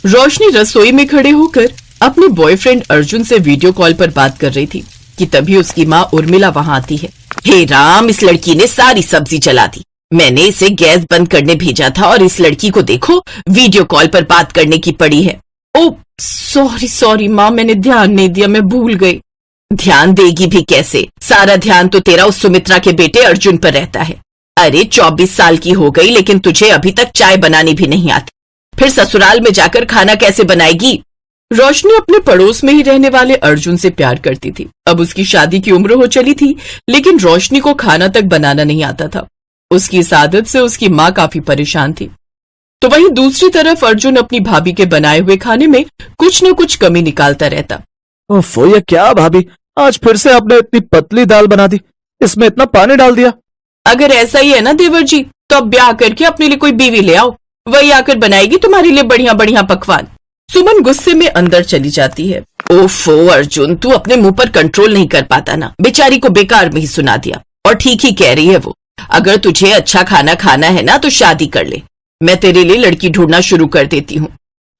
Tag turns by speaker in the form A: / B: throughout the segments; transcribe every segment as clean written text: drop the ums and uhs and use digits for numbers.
A: रोशनी रसोई में खड़े होकर अपने बॉयफ्रेंड अर्जुन से वीडियो कॉल पर बात कर रही थी कि तभी उसकी माँ उर्मिला वहाँ आती है। हे राम, इस लड़की ने सारी सब्जी जला दी। मैंने इसे गैस बंद करने भेजा था और इस लड़की को देखो वीडियो कॉल पर बात करने की पड़ी है। ओ सॉरी माँ, मैंने ध्यान नहीं दिया, मैं भूल गई। ध्यान देगी भी कैसे, सारा ध्यान तो तेरा उस सुमित्रा के बेटे अर्जुन पर रहता है। अरे 24 साल की हो गई लेकिन तुझे अभी तक चाय बनानी भी नहीं आती, फिर ससुराल में जाकर खाना कैसे बनाएगी। रोशनी अपने पड़ोस में ही रहने वाले अर्जुन से प्यार करती थी। अब उसकी शादी की उम्र हो चली थी लेकिन रोशनी को खाना तक बनाना नहीं आता था। उसकी इस आदत से उसकी माँ काफी परेशान थी। तो वहीं दूसरी तरफ अर्जुन अपनी भाभी के बनाए हुए खाने में कुछ न कुछ कमी निकालता रहता।
B: ओफो, ये क्या भाभी, आज फिर से आपने इतनी पतली दाल बना दी, इसमें इतना पानी डाल दिया।
A: अगर ऐसा ही है ना देवर जी, तो अब ब्याह करके अपने लिए कोई बीवी ले आओ, वही आकर बनाएगी तुम्हारे लिए बढ़िया बढ़िया पकवान। सुमन गुस्से में अंदर चली जाती है। ओफो अर्जुन, तू अपने मुंह पर कंट्रोल नहीं कर पाता ना, बेचारी को बेकार में ही सुना दिया। और ठीक ही कह रही है वो, अगर तुझे अच्छा खाना खाना है ना तो शादी कर ले, मैं तेरे लिए लड़की ढूंढना शुरू कर देती हूँ।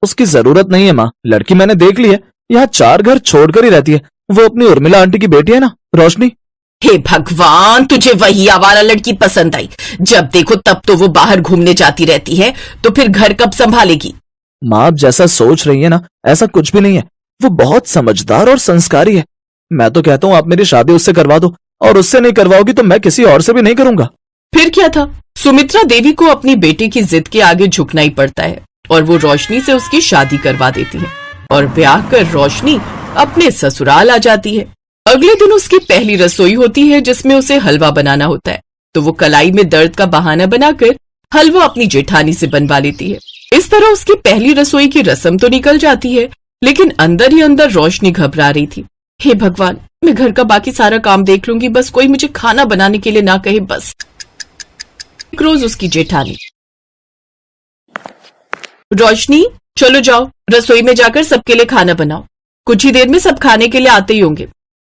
B: उसकी जरूरत नहीं है माँ, लड़की मैंने देख ली है, यहाँ 4 घर छोड़कर ही रहती है। वो अपनी उर्मिला आंटी की बेटी है ना, रोशनी।
A: हे भगवान, तुझे वही आवारा लड़की पसंद आई। जब देखो तब तो वो बाहर घूमने जाती रहती है, तो फिर घर कब संभालेगी।
B: माँ आप जैसा सोच रही है ना, ऐसा कुछ भी नहीं है। वो बहुत समझदार और संस्कारी है। मैं तो कहता हूँ आप मेरी शादी उससे करवा दो, और उससे नहीं करवाओगी तो मैं किसी और से भी नहीं करूंगा।
A: फिर क्या था, सुमित्रा देवी को अपनी बेटी की जिद के आगे झुकना ही पड़ता है और वो रोशनी से उसकी शादी करवा देती है और ब्याह कर रोशनी अपने ससुराल आ जाती है। अगले दिन उसकी पहली रसोई होती है जिसमें उसे हलवा बनाना होता है, तो वो कलाई में दर्द का बहाना बनाकर हलवा अपनी जेठानी से बनवा लेती है। इस तरह उसकी पहली रसोई की रस्म तो निकल जाती है लेकिन अंदर ही अंदर रोशनी घबरा रही थी। हे भगवान, मैं घर का बाकी सारा काम देख लूंगी, बस कोई मुझे खाना बनाने के लिए ना कहे बस। एक रोज उसकी जेठानी, रोशनी चलो जाओ रसोई में जाकर सबके लिए खाना बनाओ, कुछ ही देर में सब खाने के लिए आते ही होंगे।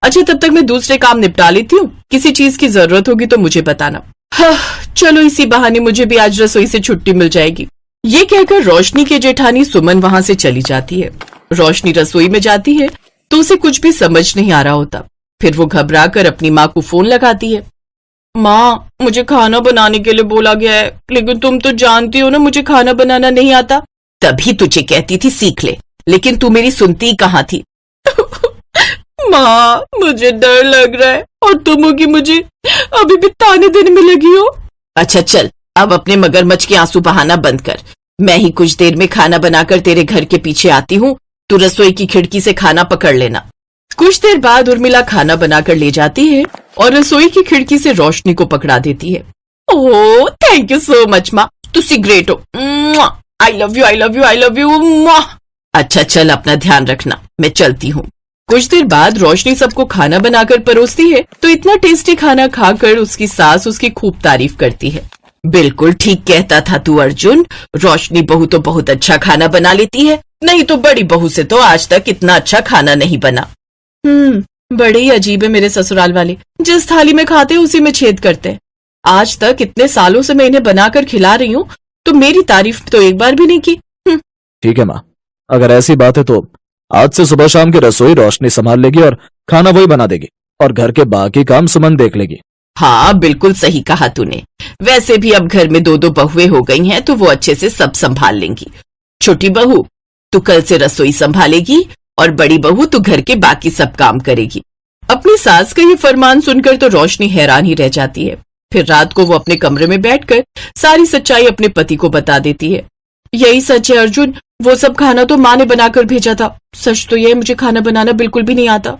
A: अच्छा तब तक मैं दूसरे काम निपटा लेती हूँ, किसी चीज की जरूरत होगी तो मुझे बताना। हाँ चलो, इसी बहाने मुझे भी आज रसोई से छुट्टी मिल जाएगी। ये कहकर रोशनी की जेठानी सुमन वहां से चली जाती है। रोशनी रसोई में जाती है तो उसे कुछ भी समझ नहीं आ रहा होता। फिर वो घबरा कर अपनी माँ को फोन लगाती है। माँ, मुझे खाना बनाने के लिए बोला गया है, लेकिन तुम तो जानती हो ना मुझे खाना बनाना नहीं आता। तभी तुझे कहती थी सीख ले, लेकिन तू मेरी सुनती कहाँ थी। माँ, मुझे डर लग रहा है और तुम हो कि मुझे अभी भी ताने देने में लगी हो। अच्छा चल, अब अपने मगरमच्छ के आंसू बहाना बंद कर। मैं ही कुछ देर में खाना बनाकर तेरे घर के पीछे आती हूँ, तू रसोई की खिड़की से खाना पकड़ लेना। कुछ देर बाद उर्मिला खाना बनाकर ले जाती है और रसोई की खिड़की से रोशनी को पकड़ा देती है। Oh thank you so much माँ, तुसी ग्रेट हो। I love you I love you I love you. अच्छा चल, अपना ध्यान रखना, मैं चलती हूँ। कुछ देर बाद रोशनी सबको खाना बनाकर परोसती है तो इतना टेस्टी खाना खाकर उसकी सास उसकी खूब तारीफ करती है। बिल्कुल ठीक कहता था तू अर्जुन, रोशनी बहू तो बहुत अच्छा खाना बना लेती है, नहीं तो बड़ी बहू से तो आज तक इतना अच्छा खाना नहीं बना। बड़े ही अजीब है मेरे ससुराल वाले, जिस थाली में खाते हैं उसी में छेद करते हैं। आज तक इतने सालों से मैं इन्हें बनाकर खिला रही हूँ तो मेरी तारीफ तो एक बार भी नहीं की।
B: ठीक है माँ, अगर ऐसी बात है तो आज से सुबह शाम की रसोई रोशनी संभाल लेगी और खाना वही बना देगी और घर के बाकी काम सुमन देख लेगी।
A: हाँ बिल्कुल सही कहा तूने, वैसे भी अब घर में 2-2 बहुएं हो गई हैं तो वो अच्छे से सब संभाल लेंगी। छोटी बहू तू कल से रसोई संभालेगी और बड़ी बहू तू घर के बाकी सब काम करेगी। अपनी सास का ये फरमान सुनकर तो रोशनी हैरान ही रह जाती है। फिर रात को वो अपने कमरे में बैठकर सारी सच्चाई अपने पति को बता देती है। यही सच है अर्जुन, वो सब खाना तो माँ ने बनाकर भेजा था, सच तो यह मुझे खाना बनाना बिल्कुल भी नहीं आता।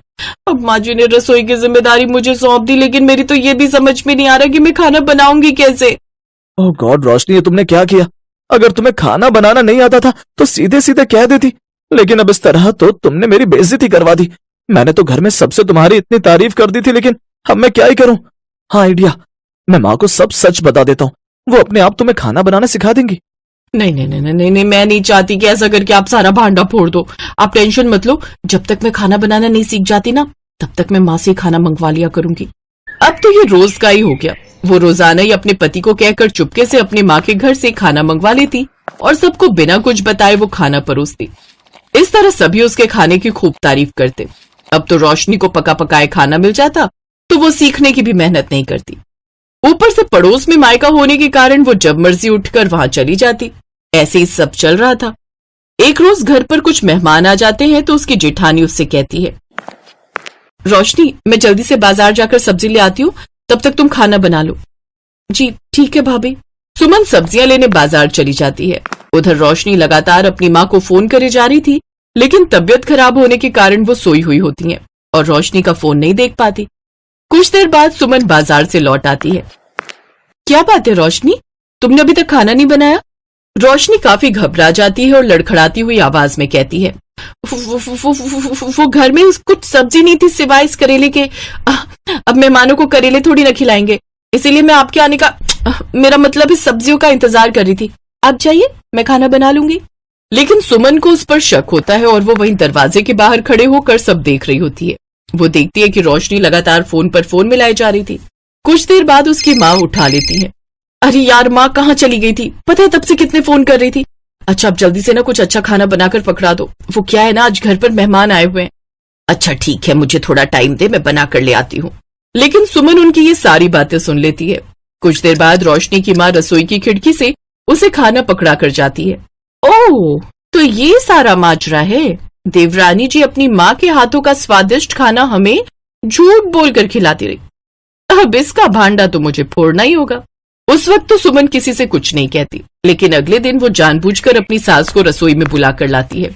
A: अब माँ जी ने रसोई की जिम्मेदारी मुझे सौंप दी, लेकिन मेरी तो ये भी समझ में नहीं आ रहा कि मैं खाना बनाऊंगी कैसे।
B: ओह गॉड रोशनी, ये तुमने क्या किया? अगर तुम्हें खाना बनाना नहीं आता था तो सीधे सीधे कह देती, लेकिन अब इस तरह तो तुमने मेरी बेइज्जती करवा दी। मैंने तो घर में सबसे तुम्हारी इतनी तारीफ कर दी थी, लेकिन अब मैं क्या ही करूं? हाँ आइडिया, मैं माँ को सब सच बता देता हूँ, वो अपने आप तुम्हें खाना बनाना सिखा देंगी।
A: नहीं नहीं नहीं नहीं नहीं, मैं नहीं चाहती कि ऐसा करके आप सारा भांडा फोड़ दो। आप टेंशन मत लो, जब तक मैं खाना बनाना नहीं सीख जाती ना तब तक मैं माँ से खाना मंगवा लिया करूंगी। अब तो ये रोज का ही हो गया। वो रोजाना ही अपने पति को कहकर चुपके से अपनी माँ के घर से खाना मंगवा लेती और सबको बिना कुछ बताए वो खाना परोसती। इस तरह सभी उसके खाने की खूब तारीफ करते। अब तो रोशनी को पका पकाए खाना मिल जाता तो वो सीखने की भी मेहनत नहीं करती। ऊपर से पड़ोस में मायका होने के कारण वो जब मर्जी उठकर वहां चली जाती। ऐसे ही सब चल रहा था। एक रोज घर पर कुछ मेहमान आ जाते हैं तो उसकी जेठानी उससे कहती है, रोशनी मैं जल्दी से बाजार जाकर सब्जी ले आती हूँ, तब तक तुम खाना बना लो। जी ठीक है भाभी। सुमन सब्जियां लेने बाजार चली जाती है। उधर रोशनी लगातार अपनी माँ को फोन करे जा रही थी, लेकिन तबीयत खराब होने के कारण वो सोई हुई होती है और रोशनी का फोन नहीं देख पाती। कुछ देर बाद सुमन बाजार से लौट आती है। क्या बात है रोशनी, तुमने अभी तक खाना नहीं बनाया? रोशनी काफी घबरा जाती है और लड़खड़ाती हुई आवाज में कहती है, वो घर में कुछ सब्जी नहीं थी सिवाय इस करेले के। अब मेहमानों को करेले थोड़ी न खिलाएंगे, इसीलिए मैं आपके आने का मेरा मतलब इस सब्जियों का इंतजार कर रही थी। आप जाइए, मैं खाना बना लूंगी। लेकिन सुमन को उस पर शक होता है और वो वहीं दरवाजे के बाहर खड़े होकर सब देख रही होती है। वो देखती है कि रोशनी लगातार फोन पर फोन मिलाई जा रही थी। कुछ देर बाद उसकी माँ उठा लेती है। अरे यार माँ कहाँ चली गई थी, पता है तब से कितने फोन कर रही थी। अच्छा अब जल्दी से ना कुछ अच्छा खाना बनाकर पकड़ा दो, वो क्या है ना आज घर पर मेहमान आए हुए हैं। अच्छा ठीक है, मुझे थोड़ा टाइम दे, मैं बना कर ले आती हूँ। लेकिन सुमन उनकी ये सारी बातें सुन लेती है। कुछ देर बाद रोशनी की माँ रसोई की खिड़की से उसे खाना पकड़ा कर जाती है। ओह तो ये सारा माजरा है। देवरानी जी अपनी माँ के हाथों का स्वादिष्ट खाना हमें झूठ बोलकर खिलाती रही। अब इसका भांडा तो मुझे फोड़ना ही होगा। उस वक्त तो सुमन किसी से कुछ नहीं कहती, लेकिन अगले दिन वो जानबूझकर अपनी सास को रसोई में बुलाकर लाती है।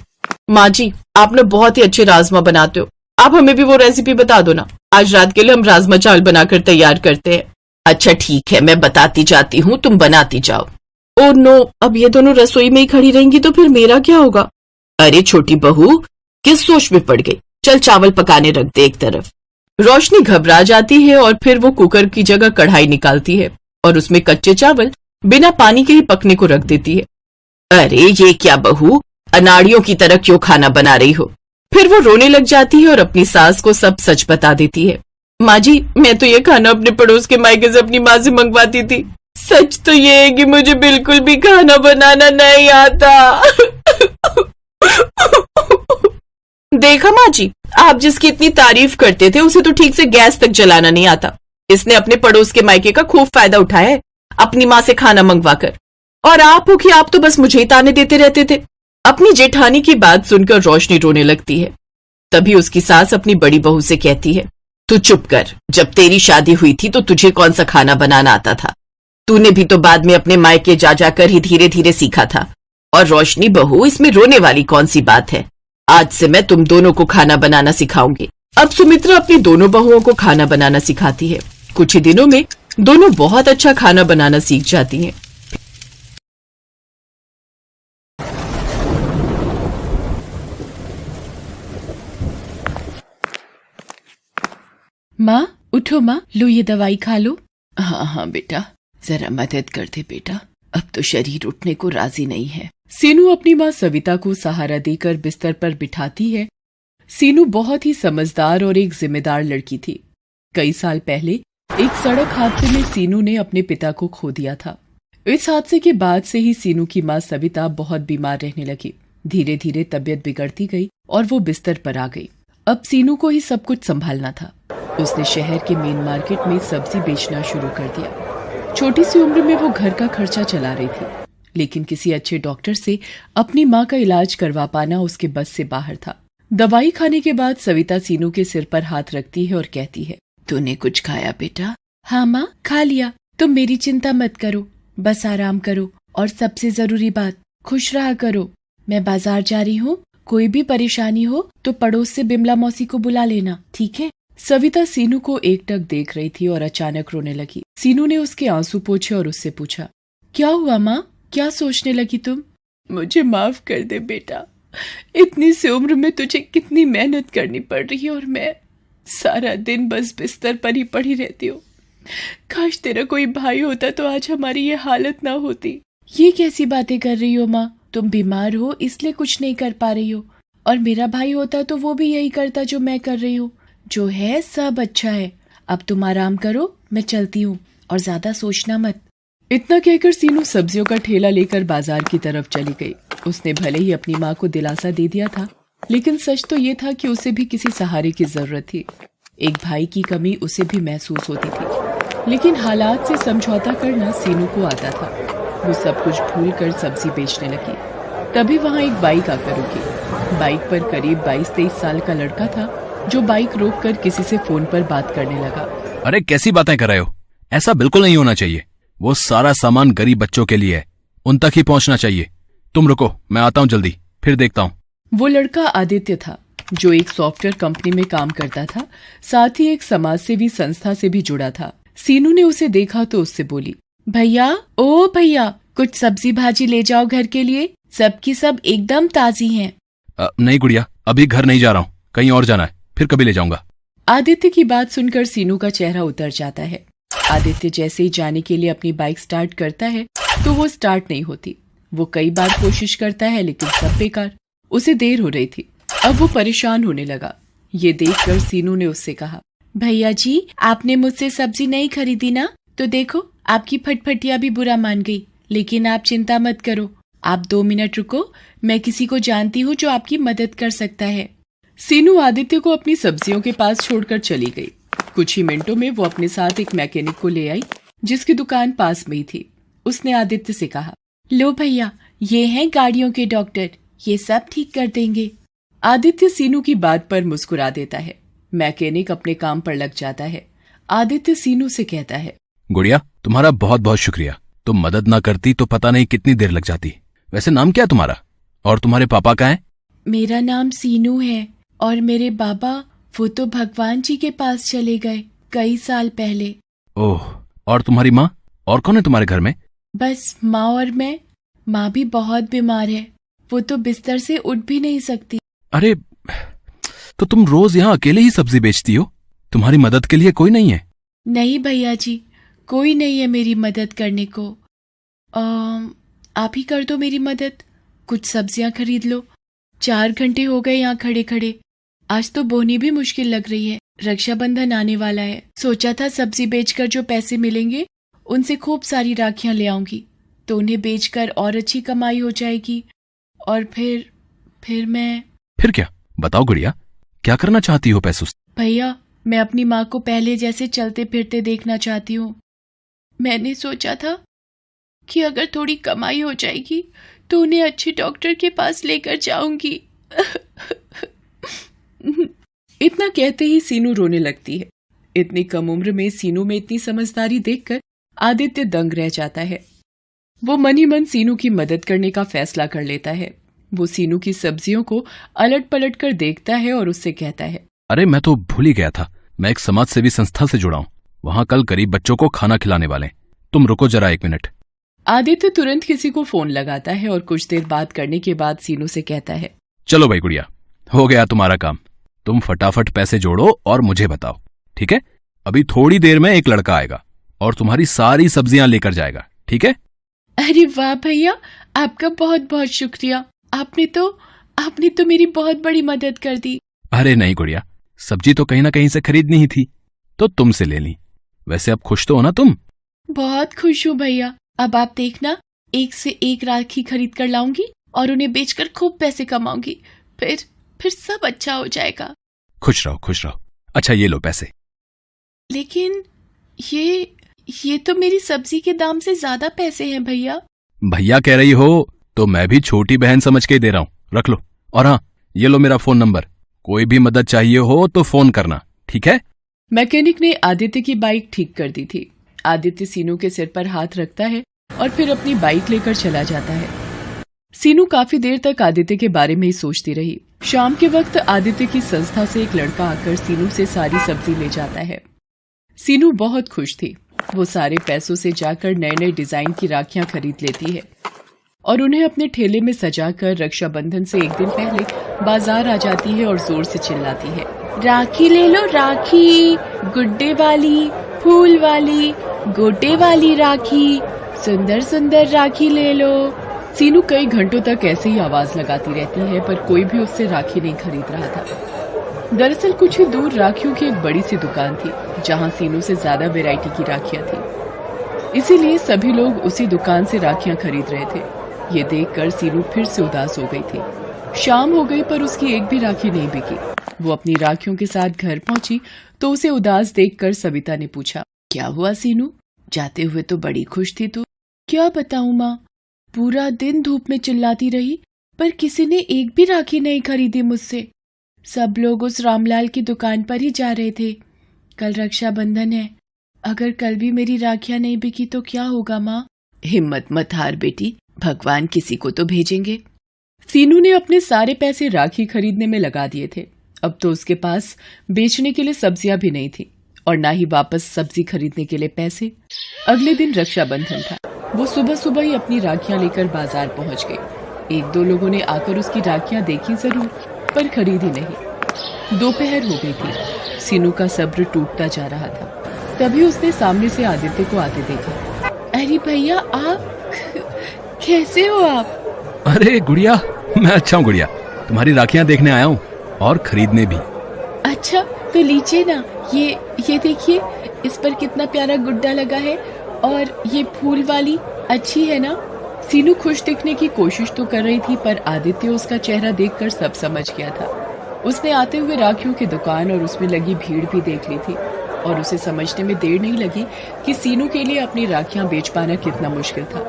A: माँ जी आप ना बहुत ही अच्छे राजमा बनाते हो, आप हमें भी वो रेसिपी बता दो ना, आज रात के लिए हम राजमा चावल बनाकर तैयार करते हैं। अच्छा ठीक है, मैं बताती जाती हूँ, तुम बनाती जाओ। ओह नो, अब ये दोनों रसोई में ही खड़ी रहेंगी तो फिर मेरा क्या होगा? अरे छोटी बहू किस सोच में पड़ गई, चल चावल पकाने रख दे एक तरफ। रोशनी घबरा जाती है और फिर वो कुकर की जगह कढ़ाई निकालती है और उसमें कच्चे चावल बिना पानी के ही पकने को रख देती है। अरे ये क्या बहू, अनाड़ियों की तरह क्यों खाना बना रही हो? फिर वो रोने लग जाती है और अपनी सास को सब सच बता देती है। माँ जी मैं तो ये खाना अपने पड़ोस के मायके से अपनी माँ से मंगवाती थी। सच तो ये है कि मुझे बिल्कुल भी खाना बनाना नहीं आता। देखा माँ जी, आप जिसकी इतनी तारीफ करते थे उसे तो ठीक से गैस तक जलाना नहीं आता। इसने अपने पड़ोस के मायके का खूब फायदा उठाया है अपनी माँ से खाना मंगवा कर। और आप हो कि आप तो बस मुझे ही ताने देते रहते थे। अपनी जेठानी की बात सुनकर रोशनी रोने लगती है। तभी उसकी सास अपनी बड़ी बहू से कहती है, तू चुप कर, जब तेरी शादी हुई थी तो तुझे कौन सा खाना बनाना आता था? तूने भी तो बाद में अपने मायके जा जाकर ही धीरे धीरे सीखा था। और रोशनी बहू इसमें रोने वाली कौन सी बात है? आज से मैं तुम दोनों को खाना बनाना सिखाऊंगी। अब सुमित्रा अपनी दोनों बहुओं को खाना बनाना सिखाती है। कुछ ही दिनों में दोनों बहुत अच्छा खाना बनाना सीख जाती हैं।
C: माँ उठो माँ, लो ये दवाई खा लो।
A: हाँ हाँ बेटा, जरा मदद कर दे बेटा, अब तो शरीर उठने को राजी नहीं है। सीनू अपनी माँ सविता को सहारा देकर बिस्तर पर बिठाती है। सीनू बहुत ही समझदार और एक जिम्मेदार लड़की थी। कई साल पहले एक सड़क हादसे में सीनू ने अपने पिता को खो दिया था। इस हादसे के बाद से ही सीनू की माँ सविता बहुत बीमार रहने लगी। धीरे धीरे तबीयत बिगड़ती गई और वो बिस्तर पर आ गई। अब सीनू को ही सब कुछ संभालना था। उसने शहर के मेन मार्केट में सब्जी बेचना शुरू कर दिया। छोटी सी उम्र में वो घर का खर्चा चला रही थी, लेकिन किसी अच्छे डॉक्टर से अपनी माँ का इलाज करवा पाना उसके बस से बाहर था। दवाई खाने के बाद सविता सीनू के सिर पर हाथ रखती है और कहती है, तूने कुछ खाया बेटा?
C: हाँ माँ, खा लिया। तुम मेरी चिंता मत करो, बस आराम करो और सबसे जरूरी बात, खुश रहा करो। मैं बाजार जा रही हूँ, कोई भी परेशानी हो तो पड़ोस से बिमला मौसी को बुला लेना, ठीक है? सविता सीनू को एकटक देख रही थी और अचानक रोने लगी। सीनू ने उसके आंसू पोंछे और उससे पूछा, क्या हुआ माँ, क्या सोचने लगी तुम?
A: मुझे माफ कर दे बेटा, इतनी सी उम्र में तुझे कितनी मेहनत करनी पड़ रही है और मैं सारा दिन बस बिस्तर पर ही पड़ी रहती हूँ। काश तेरा कोई भाई होता तो आज हमारी ये हालत ना होती।
C: ये कैसी बातें कर रही हो माँ? तुम बीमार हो इसलिए कुछ नहीं कर पा रही हो, और मेरा भाई होता तो वो भी यही करता जो मैं कर रही हूँ। जो है सब अच्छा है। अब तुम आराम करो, मैं चलती हूँ और ज्यादा सोचना मत। इतना कहकर सीनू सब्जियों का ठेला लेकर बाजार की तरफ चली गई। उसने भले ही अपनी माँ को दिलासा दे दिया था, लेकिन सच तो ये था कि उसे भी किसी सहारे की जरूरत थी। एक भाई की कमी उसे भी महसूस होती थी, लेकिन हालात से समझौता करना सीनू को आता था। वो सब कुछ भूलकर सब्जी बेचने लगी। तभी वहाँ एक बाइक आकर रुकी। बाइक पर करीब 22-23 साल का लड़का था, जो बाइक रोककर किसी से फोन पर बात करने लगा।
D: अरे कैसी बातें कर रहे हो? ऐसा बिल्कुल नहीं होना चाहिए। वो सारा सामान गरीब बच्चों के लिए है, उन तक ही पहुंचना चाहिए। तुम रुको, मैं आता हूं जल्दी, फिर देखता हूं।
C: वो लड़का आदित्य था, जो एक सॉफ्टवेयर कंपनी में काम करता था, साथ ही एक समाजसेवी संस्था से भी जुड़ा था। सीनू ने उसे देखा तो उससे बोली, भैया, ओ भैया, कुछ सब्जी भाजी ले जाओ घर के लिए, सबकी सब एकदम ताजी हैं।
D: नहीं गुड़िया, अभी घर नहीं जा रहा हूँ, कहीं और जाना है, फिर कभी ले जाऊंगा।
C: आदित्य की बात सुनकर सीनू का चेहरा उतर जाता है। आदित्य जैसे ही जाने के लिए अपनी बाइक स्टार्ट करता है तो वो स्टार्ट नहीं होती। वो कई बार कोशिश करता है, लेकिन सब बेकार। उसे देर हो रही थी। अब वो परेशान होने लगा। ये देखकर सीनू ने उससे कहा, भैया जी, आपने मुझसे सब्जी नहीं खरीदी ना? तो देखो, आपकी फटफटिया भी बुरा मान गई। लेकिन आप चिंता मत करो, आप 2 मिनट रुको, मैं किसी को जानती हूँ जो आपकी मदद कर सकता है। सीनू आदित्य को अपनी सब्जियों के पास छोड़कर चली गई। कुछ ही मिनटों में वो अपने साथ एक मैकेनिक को ले आई, जिसकी दुकान पास में ही थी। उसने आदित्य से कहा, लो भैया, ये हैं गाड़ियों के डॉक्टर, ये सब ठीक कर देंगे। आदित्य सीनू की बात पर मुस्कुरा देता है। मैकेनिक अपने काम पर लग जाता है। आदित्य सीनू से कहता है,
D: गुड़िया, तुम्हारा बहुत बहुत शुक्रिया। तुम मदद ना करती तो पता नहीं कितनी देर लग जाती। वैसे नाम क्या है तुम्हारा, और तुम्हारे पापा का है?
C: मेरा नाम सीनू है, और मेरे बाबा वो तो भगवान जी के पास चले गए कई साल पहले।
D: ओह, और तुम्हारी माँ? और कौन है तुम्हारे घर में?
C: बस माँ और मैं। माँ भी बहुत बीमार है, वो तो बिस्तर से उठ भी नहीं सकती।
D: अरे, तो तुम रोज यहाँ अकेले ही सब्जी बेचती हो? तुम्हारी मदद के लिए कोई नहीं है?
C: नहीं भैया जी, कोई नहीं है मेरी मदद करने को। आप ही कर दो मेरी मदद, कुछ सब्जियां खरीद लो। 4 घंटे हो गए यहाँ खड़े खड़े। आज तो बोनी भी मुश्किल लग रही है। रक्षाबंधन आने वाला है, सोचा था सब्जी बेचकर जो पैसे मिलेंगे उनसे खूब सारी राखियां ले आऊंगी, तो उन्हें बेचकर और अच्छी कमाई हो जाएगी। और फिर मैं...
D: फिर क्या? बताओ गुड़िया, क्या करना चाहती हो पैसों से?
C: भैया, मैं अपनी माँ को पहले जैसे चलते फिरते देखना चाहती हूँ। मैंने सोचा था कि अगर थोड़ी कमाई हो जाएगी तो उन्हें अच्छे डॉक्टर के पास लेकर जाऊंगी। इतना कहते ही सीनू रोने लगती है। इतनी कम उम्र में सीनू में इतनी समझदारी देखकर आदित्य दंग रह जाता है। वो मन ही मन सीनू की मदद करने का फैसला कर लेता है। वो सीनू की सब्जियों को अलट पलट कर देखता है और उससे कहता है,
D: अरे मैं तो भूल ही गया था, मैं एक समाज सेवी संस्था से जुड़ा हूँ। वहाँ कल गरीब बच्चों को खाना खिलाने वाले। तुम रुको जरा 1 मिनट।
C: आदित्य तुरंत किसी को फोन लगाता है और कुछ देर बात करने के बाद सीनू से कहता है,
D: चलो भाई गुड़िया, हो गया तुम्हारा काम। तुम फटाफट पैसे जोड़ो और मुझे बताओ, ठीक है? अभी थोड़ी देर में एक लड़का आएगा और तुम्हारी सारी सब्जियां लेकर जाएगा, ठीक है?
C: अरे वाह भैया, आपका बहुत बहुत शुक्रिया। आपने तो मेरी बहुत बड़ी मदद कर दी।
D: अरे नहीं गुड़िया, सब्जी तो कहीं ना कहीं से खरीदनी ही थी, तो तुमसे ले ली। वैसे अब खुश तो हो ना तुम?
C: बहुत खुश हूँ भैया। अब आप देखना, 1 से 1 राखी खरीद कर लाऊंगी और उन्हें बेचकर खूब पैसे कमाऊंगी। फिर सब अच्छा हो जाएगा।
D: खुश रहो, खुश रहो। अच्छा ये लो पैसे।
C: लेकिन ये तो मेरी सब्जी के दाम से ज्यादा पैसे हैं भैया।
D: भैया कह रही हो तो मैं भी छोटी बहन समझ के ही दे रहा हूँ, रख लो। और हाँ, ये लो मेरा फोन नंबर, कोई भी मदद चाहिए हो तो फोन करना, ठीक है?
C: मैकेनिक ने आदित्य की बाइक ठीक कर दी थी। आदित्य सीनू के सिर पर हाथ रखता है और फिर अपनी बाइक लेकर चला जाता है। सीनू काफी देर तक आदित्य के बारे में ही सोचती रही। शाम के वक्त आदित्य की संस्था से एक लड़का आकर सीनू से सारी सब्जी ले जाता है। सीनू बहुत खुश थी। वो सारे पैसों से जाकर नए नए डिजाइन की राखियां खरीद लेती है और उन्हें अपने ठेले में सजाकर रक्षाबंधन से 1 दिन पहले बाजार आ जाती है और जोर से चिल्लाती है, राखी ले लो राखी, गुड्डे वाली, फूल वाली, गोटे वाली राखी, सुंदर सुंदर राखी ले लो। सीनू कई घंटों तक ऐसे ही आवाज लगाती रहती है, पर कोई भी उससे राखी नहीं खरीद रहा था। दरअसल कुछ ही दूर राखियों की एक बड़ी सी दुकान थी, जहां सीनू से ज्यादा वैरायटी की राखियां थी। इसीलिए सभी लोग उसी दुकान से राखियां खरीद रहे थे। ये देखकर सीनू फिर से उदास हो गई थी। शाम हो गई पर उसकी एक भी राखी नहीं बिकी। वो अपनी राखियों के साथ घर पहुंची तो उसे उदास देखकर सविता ने पूछा, क्या हुआ सीनू? जाते हुए तो बड़ी खुश थी तू। क्या बताऊं माँ, पूरा दिन धूप में चिल्लाती रही पर किसी ने एक भी राखी नहीं खरीदी मुझसे। सब लोग उस रामलाल की दुकान पर ही जा रहे थे। कल रक्षाबंधन है, अगर कल भी मेरी राखियां नहीं बिकी तो क्या होगा माँ? हिम्मत मत हार बेटी, भगवान किसी को तो भेजेंगे। सीनू ने अपने सारे पैसे राखी खरीदने में लगा दिए थे। अब तो उसके पास बेचने के लिए सब्जियां भी नहीं थी और ना ही वापस सब्जी खरीदने के लिए पैसे। अगले दिन रक्षाबंधन था। वो सुबह सुबह ही अपनी राखियां लेकर बाजार पहुंच गई। एक दो लोगों ने आकर उसकी राखियां देखी जरूर पर खरीदी नहीं। दोपहर हो गई थी। सीनू का सब्र टूटता जा रहा था। तभी उसने सामने से आदित्य को आते देखा। अरे भैया, आप कैसे हो आप?
D: अरे गुड़िया, मैं अच्छा हूँ गुड़िया। तुम्हारी राखियां देखने आया हूँ और खरीदने भी।
C: अच्छा तो लीजिए ना, ये देखिए, इस पर कितना प्यारा गुड्डा लगा है और ये फूल वाली अच्छी है ना? सीनू खुश दिखने की कोशिश तो कर रही थी पर आदित्य उसका चेहरा देखकर सब समझ गया था। उसने आते हुए राखियों की दुकान और उसमें लगी भीड़ भी देख ली थी और उसे समझने में देर नहीं लगी कि सीनू के लिए अपनी राखियां बेच पाना कितना मुश्किल था।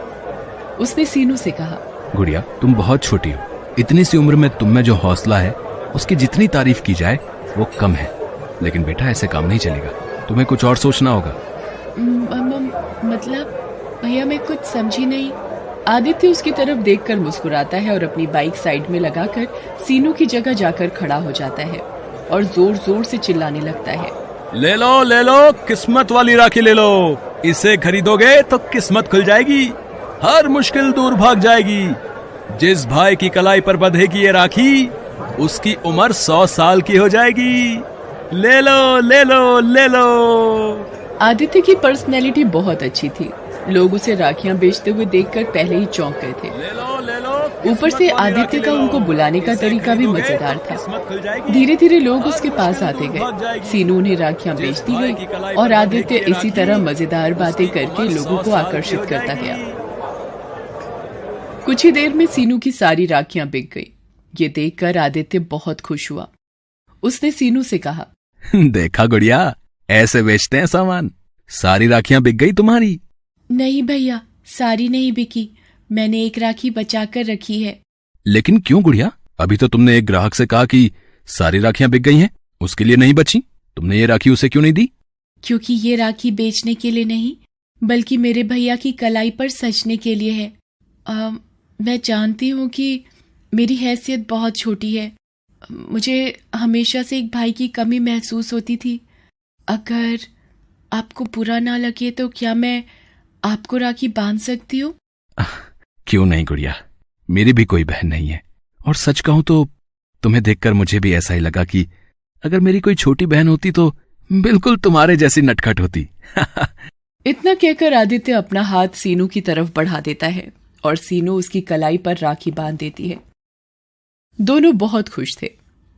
C: उसने सीनू से कहा,
D: गुड़िया, तुम बहुत छोटी हो। इतनी सी उम्र में तुम में जो हौसला है उसकी जितनी तारीफ की जाए वो कम है। लेकिन बेटा, ऐसे काम नहीं चलेगा, तुम्हें कुछ और सोचना होगा।
C: मतलब भैया, मैं कुछ समझी नहीं। आदित्य उसकी तरफ देखकर मुस्कुराता है और अपनी बाइक साइड में लगाकर सीनू की जगह जाकर खड़ा हो जाता है और जोर जोर से चिल्लाने लगता है,
D: ले लो, किस्मत वाली राखी ले लो। इसे खरीदोगे तो किस्मत खुल जाएगी, हर मुश्किल दूर भाग जाएगी। जिस भाई की कलाई पर बंधेगी ये राखी, उसकी उम्र 100 साल की हो जाएगी। ले लो।
C: आदित्य की पर्सनैलिटी बहुत अच्छी थी। लोग उसे राखियां बेचते हुए देखकर पहले ही चौंक गए थे। ऊपर से आदित्य का उनको बुलाने का तरीका भी मजेदार था। धीरे धीरे लोग उसके पास आते गए। सीनू उन्हें राखियां बेचती गई और आदित्य इसी तरह मजेदार बातें करके लोगों को आकर्षित करता गया। कुछ ही देर में सीनू की सारी राखियां बिक गई। ये देखकर आदित्य बहुत खुश हुआ। उसने सीनू से कहा,
D: देखा गुड़िया, ऐसे बेचते हैं सामान। सारी राखियां बिक गई तुम्हारी?
C: नहीं भैया, सारी नहीं बिकी, मैंने एक राखी बचा कर रखी है।
D: लेकिन क्यों गुड़िया? अभी तो तुमने एक ग्राहक से कहा कि सारी राखियां बिक गई हैं, उसके लिए नहीं बची। तुमने ये राखी उसे क्यों नहीं दी?
C: क्योंकि ये राखी बेचने के लिए नहीं, बल्कि मेरे भैया की कलाई पर सजने के लिए है। मैं जानती हूँ कि मेरी हैसियत बहुत छोटी है। मुझे हमेशा से एक भाई की कमी महसूस होती थी। अगर आपको बुरा ना लगे तो क्या मैं आपको राखी बांध सकती हूँ?
D: क्यों नहीं गुड़िया, मेरी भी कोई बहन नहीं है। और सच कहूं तो तुम्हें देखकर मुझे भी ऐसा ही लगा कि अगर मेरी कोई छोटी बहन होती तो बिल्कुल तुम्हारे जैसी नटखट होती।
C: इतना कहकर आदित्य अपना हाथ सीनू की तरफ बढ़ा देता है और सीनू उसकी कलाई पर राखी बांध देती है। दोनों बहुत खुश थे।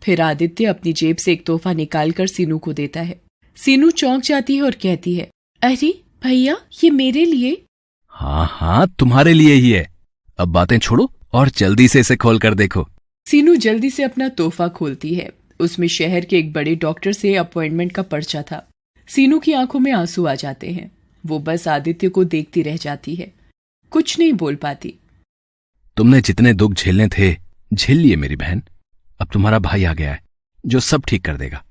C: फिर आदित्य अपनी जेब से एक तोहफा निकालकर सीनू को देता है। सीनू चौंक जाती है और कहती है, अरे भैया, ये मेरे लिए?
D: हाँ, तुम्हारे लिए ही है। अब बातें छोड़ो और जल्दी से इसे खोल कर देखो।
C: सीनू जल्दी से अपना तोहफा खोलती है। उसमें शहर के एक बड़े डॉक्टर से अपॉइंटमेंट का पर्चा था। सीनू की आंखों में आंसू आ जाते हैं। वो बस आदित्य को देखती रह जाती है, कुछ नहीं बोल पाती।
D: तुमने जितने दुख झेलने थे झेल लिए मेरी बहन। अब तुम्हारा भाई आ गया है जो सब ठीक कर देगा।